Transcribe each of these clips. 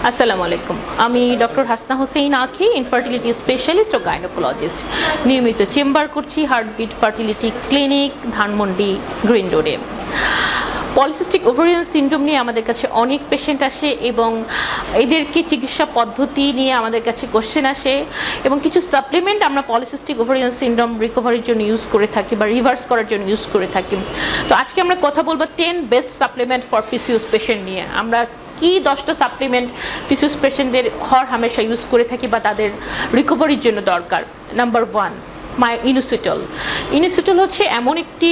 আসসালামু আলাইকুম। আমি ডক্টর হাসনা হোসেন আঁখি, ইনফার্টিলিটি স্পেশালিস্ট ও গাইনোকোলজিস্ট। নিয়মিত চেম্বার করছি heartbeat fertility clinic, Dhanmondi, green রোডে। পলিসিস্টিক ওভারিয়ান সিনড্রোম নিয়ে আমাদের কাছে অনেক পেশেন্ট আসে এবং এদেরকে চিকিৎসা পদ্ধতি নিয়ে আমাদের কাছে কোশ্চেন আসে এবং কিছু সাপ্লিমেন্ট আমরা পলিসিস্টিক ওভারিয়ান সিনড্রোম রিকভারির জন্য ইউজ করে থাকি বা রিভার্স করার জন্য ইউজ করে থাকি। তো আজকে আমরা কথা বলবো 10 best supplement for PCOS patient নিয়ে। আমরা কি 10টা সাপ্লিমেন্ট পিসিওএস পেশেন্টদের হর হামেশা ইউজ করে থাকি বা তাদের রিকভারির জন্য দরকার। Number 1, inositol. ইনোসিটল হচ্ছে এমন একটি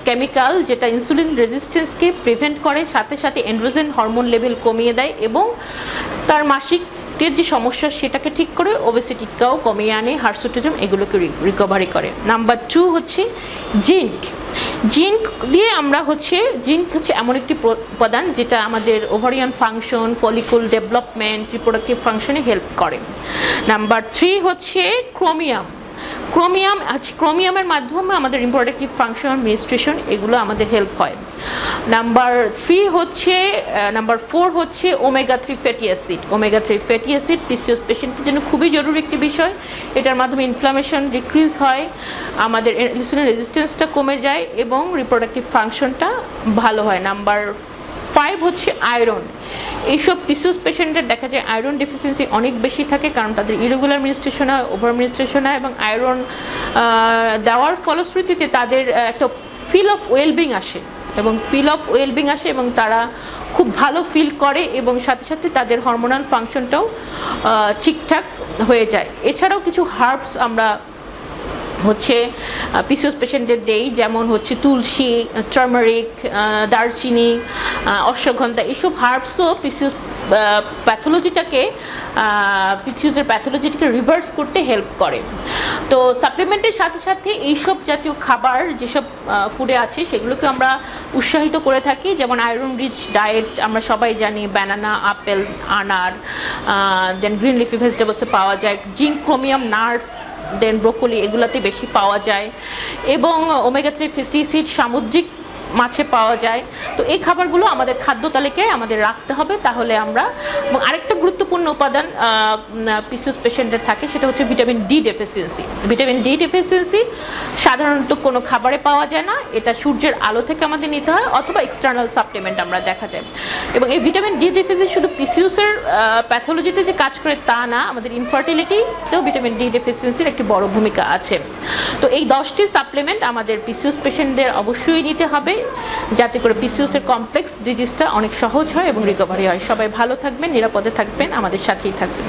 কেমিক্যাল যেটা ইনসুলিন রেজিস্ট্যান্সকে প্রিভেন্ট করে, সাথে সাথে অ্যান্ড্রোজেন হরমোন লেভেল কমিয়ে দেয় এবং তার মাসিকের যে সমস্যা সেটাকে ঠিক করে, ওবেসিটিটাও কমিয়ে আনে, হার্সুটিজম এগুলোকে রিকভারি করে। নাম্বার 2 হচ্ছে জিঙ্ক। জিঙ্ক হচ্ছে এমন একটি উপাদান যেটা আমাদের ovarian function, follicle development, reproductive ফাংশনে হেল্প করে। নাম্বার 3 হচ্ছে ক্রোমিয়াম। ক্রোমিয়ামের মাধ্যমে আমাদের রিপ্রোডাক্টিভ ফাংশন, মেনস্ট্রুয়েশন এগুলো আমাদের হেল্প হয়। নাম্বার 4 হচ্ছে omega 3 fatty acid. Omega 3 fatty acid PCOS পেশেন্টের জন্য খুবই জরুরি একটি বিষয়। এটার মাধ্যমে ইনফ্লামেশন ডিক্রিজ হয়, আমাদের ইনসুলিন রেজিস্ট্যান্সটা কমে যায় এবং রিপ্রোডাক্টিভ ফাংশনটা ভালো হয়। নাম্বার 5 হচ্ছে আয়রন। এইসব পিসিওএস পেশেন্টদের দেখা যায় আয়রন ডেফিসিয়েন্সি অনেক বেশি থাকে, কারণ তাদের ইরেগুলার মিনিস্ট্রেশন হয়, ওভার মিনিস্ট্রেশন হয় এবং আয়রন দেওয়ার ফলশ্রুতিতে তাদের একটা ফিল অফ ওয়েলবিং আসে এবং তারা খুব ভালো ফিল করে এবং সাথে সাথে তাদের হরমোনাল ফাংশনটাও ঠিকঠাক হয়ে যায়। এছাড়াও কিছু হার্বস আমরা পিসিওএস পেশেন্টদের দেই, যেমন হচ্ছে তুলসী, টার্মারিক, দারচিনি, অশ্বগন্ধা। এইসব হার্বসও পিসিওএস প্যাথোলজিটাকে রিভার্স করতে হেল্প করে। তো সাপ্লিমেন্টের সাথে সাথে এইসব জাতীয় খাবার যেসব ফুডে আছে সেগুলোকে আমরা উৎসাহিত করে থাকি, যেমন আয়রন রিচ ডায়েট আমরা সবাই জানি, ব্যানানা, আপেল, আনার, দেন গ্রিন লিফি ভেজিটেবলসে পাওয়া যায়। জিঙ্ক, ক্রোমিয়াম, নাটস, দেন ব্রোকলি এগুলাতে বেশি পাওয়া যায় এবং ওমেগা 3 ফ্যাটি অ্যাসিড সামুদ্রিক মাছে পাওয়া যায়। তো এই খাবারগুলো আমাদের খাদ্য তালিকায় আমাদের রাখতে হবে, তাহলে আমরা। এবং আরেকটা গুরুত্বপূর্ণ উপাদান পিসিওএস পেশেন্টের থাকে, সেটা হচ্ছে vitamin D deficiency. Vitamin D deficiency সাধারণত কোনো খাবারে পাওয়া যায় না, এটা সূর্যের আলো থেকে আমাদের নিতে হয় অথবা এক্সটার্নাল সাপ্লিমেন্ট আমরা দেখা যায়। এবং এই ভিটামিন ডি ডেফিসিয়েন্সি শুধু পিসিওএসের প্যাথোলজিতে যে কাজ করে তা না, আমাদের ইনফার্টিলিটিতেও ভিটামিন ডি ডেফিসিয়েন্সির একটি বড় ভূমিকা আছে। তো এই 10টি সাপ্লিমেন্ট আমাদের পিসিওএস পেশেন্টদের অবশ্যই নিতে হবে, যাতে করে পিসিওএসের কমপ্লেক্স ডিজিজটা অনেক সহজ হয় এবং রিকভারি হয়। সবাই ভালো থাকবেন, নিরাপদে থাকবেন, আমাদের সাথেই থাকবেন।